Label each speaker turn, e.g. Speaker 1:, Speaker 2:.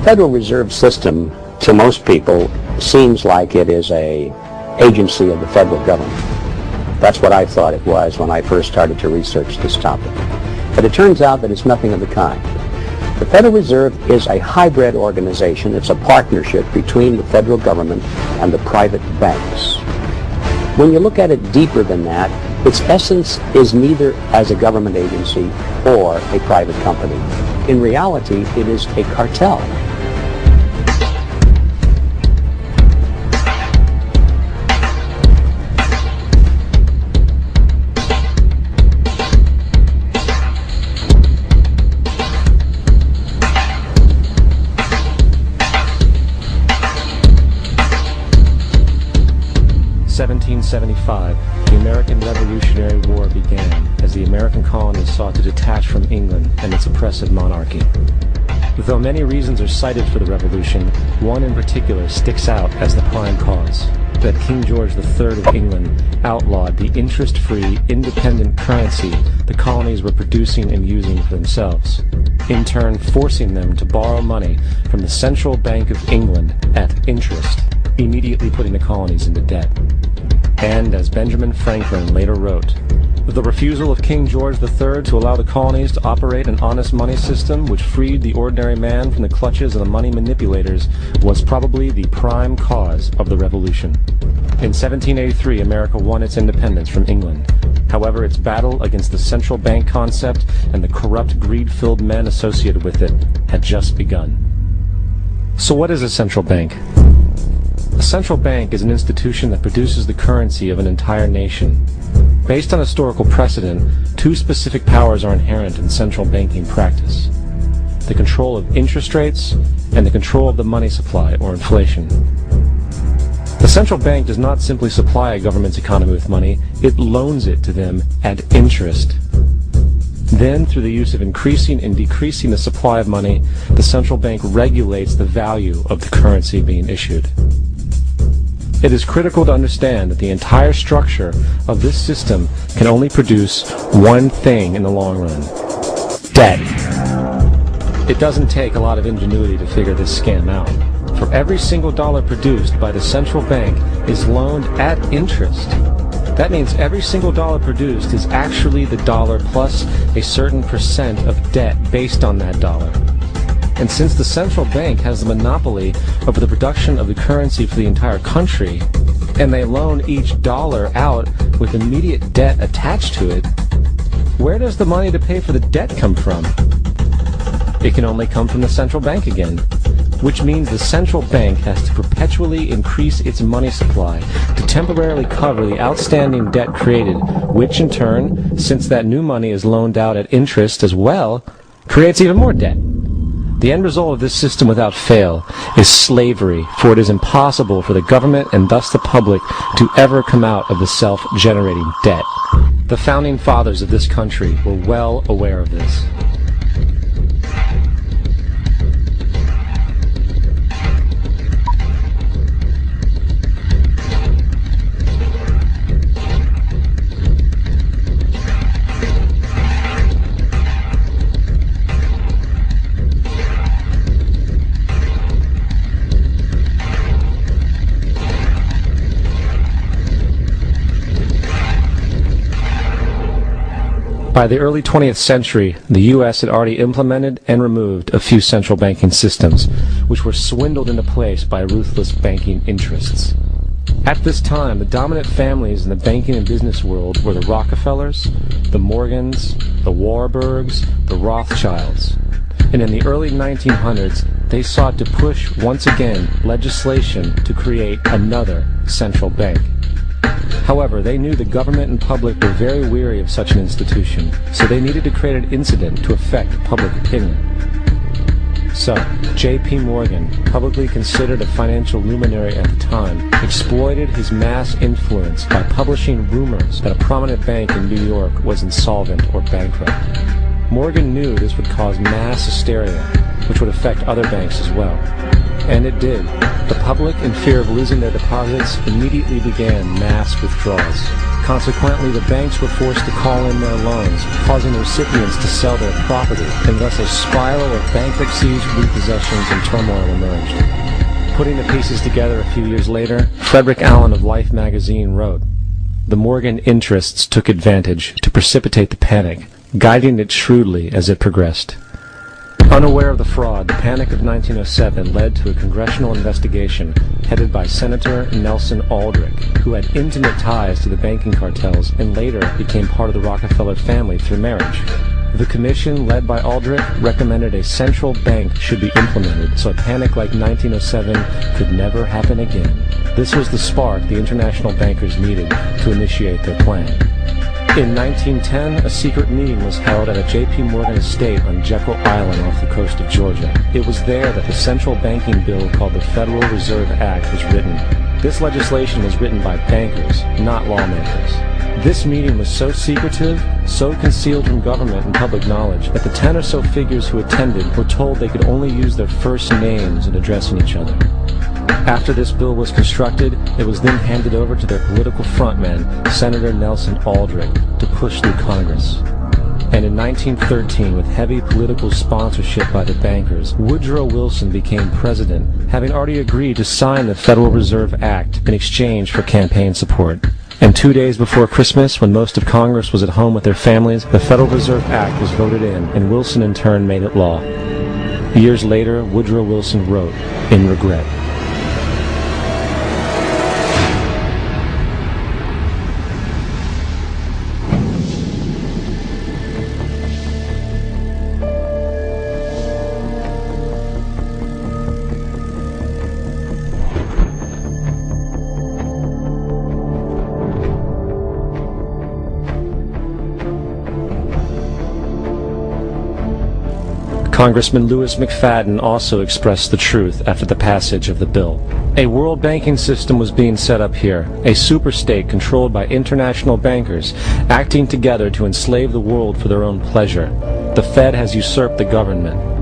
Speaker 1: Federal Reserve System, to most people, seems like it is an agency of the federal government. That's what I thought it was when I first started to research this topic. But it turns out that it's nothing of the kind. The Federal Reserve is a hybrid organization. It's a partnership between the federal government and the private banks. When you look at it deeper than that, its essence is neither as a government agency or a private company. In reality, it is a cartel.
Speaker 2: In 1775, the American Revolutionary War began as the American colonies sought to detach from England and its oppressive monarchy. Though many reasons are cited for the revolution, one in particular sticks out as the prime cause: that King George III of England outlawed the interest-free, independent currency the colonies were producing and using for themselves, in turn forcing them to borrow money from the Central Bank of England at interest, immediately putting the colonies into debt. And, as Benjamin Franklin later wrote, the refusal of King George III to allow the colonies to operate an honest money system which freed the ordinary man from the clutches of the money manipulators was probably the prime cause of the revolution. In 1783, America won its independence from England. However, its battle against the central bank concept and the corrupt, greed-filled men associated with it had just begun. So what is a central bank? A central bank is an institution that produces the currency of an entire nation. Based on historical precedent, two specific powers are inherent in central banking practice: the control of interest rates and the control of the money supply, or inflation. The central bank does not simply supply a government's economy with money, it loans it to them at interest. Then, through the use of increasing and decreasing the supply of money, the central bank regulates the value of the currency being issued. It is critical to understand that the entire structure of this system can only produce one thing in the long run: debt. It doesn't take a lot of ingenuity to figure this scam out. For every single dollar produced by the central bank is loaned at interest. That means every single dollar produced is actually the dollar plus a certain percent of debt based on that dollar. And since the central bank has the monopoly over the production of the currency for the entire country, and they loan each dollar out with immediate debt attached to it, where does the money to pay for the debt come from? It can only come from the central bank again, which means the central bank has to perpetually increase its money supply to temporarily cover the outstanding debt created, which in turn, since that new money is loaned out at interest as well, creates even more debt. The end result of this system without fail is slavery, for it is impossible for the government and thus the public to ever come out of the self-generating debt. The founding fathers of this country were well aware of this. By the early 20th century, the U.S. had already implemented and removed a few central banking systems, which were swindled into place by ruthless banking interests. At this time, the dominant families in the banking and business world were the Rockefellers, the Morgans, the Warburgs, the Rothschilds. And in the early 1900s, they sought to push, once again, legislation to create another central bank. However, they knew the government and public were very weary of such an institution, so they needed to create an incident to affect public opinion. So, J.P. Morgan, publicly considered a financial luminary at the time, exploited his mass influence by publishing rumors that a prominent bank in New York was insolvent or bankrupt. Morgan knew this would cause mass hysteria, which would affect other banks as well. And it did. The public, in fear of losing their deposits, immediately began mass withdrawals. Consequently, the banks were forced to call in their loans, causing the recipients to sell their property, and thus a spiral of bankruptcies, repossessions, and turmoil emerged. Putting the pieces together a few years later, Frederick Allen of Life magazine wrote, "The Morgan interests took advantage to precipitate the panic, guiding it shrewdly as it progressed." Unaware of the fraud, the Panic of 1907 led to a congressional investigation headed by Senator Nelson Aldrich, who had intimate ties to the banking cartels and later became part of the Rockefeller family through marriage. The commission, led by Aldrich, recommended a central bank should be implemented so a panic like 1907 could never happen again. This was the spark the international bankers needed to initiate their plan. In 1910, a secret meeting was held at a J.P. Morgan estate on Jekyll Island off the coast of Georgia. It was there that the central banking bill called the Federal Reserve Act was written. This legislation was written by bankers, not lawmakers. This meeting was so secretive, so concealed from government and public knowledge, that the 10 or so figures who attended were told they could only use their first names in addressing each other. After this bill was constructed, it was then handed over to their political frontman, Senator Nelson Aldrich, to push through Congress. And in 1913, with heavy political sponsorship by the bankers, Woodrow Wilson became president, having already agreed to sign the Federal Reserve Act in exchange for campaign support. And 2 days before Christmas, when most of Congress was at home with their families, the Federal Reserve Act was voted in, and Wilson in turn made it law. Years later, Woodrow Wilson wrote, in regret, Congressman Louis McFadden also expressed the truth after the passage of the bill. A world banking system was being set up here, a superstate controlled by international bankers, acting together to enslave the world for their own pleasure. The Fed has usurped the government.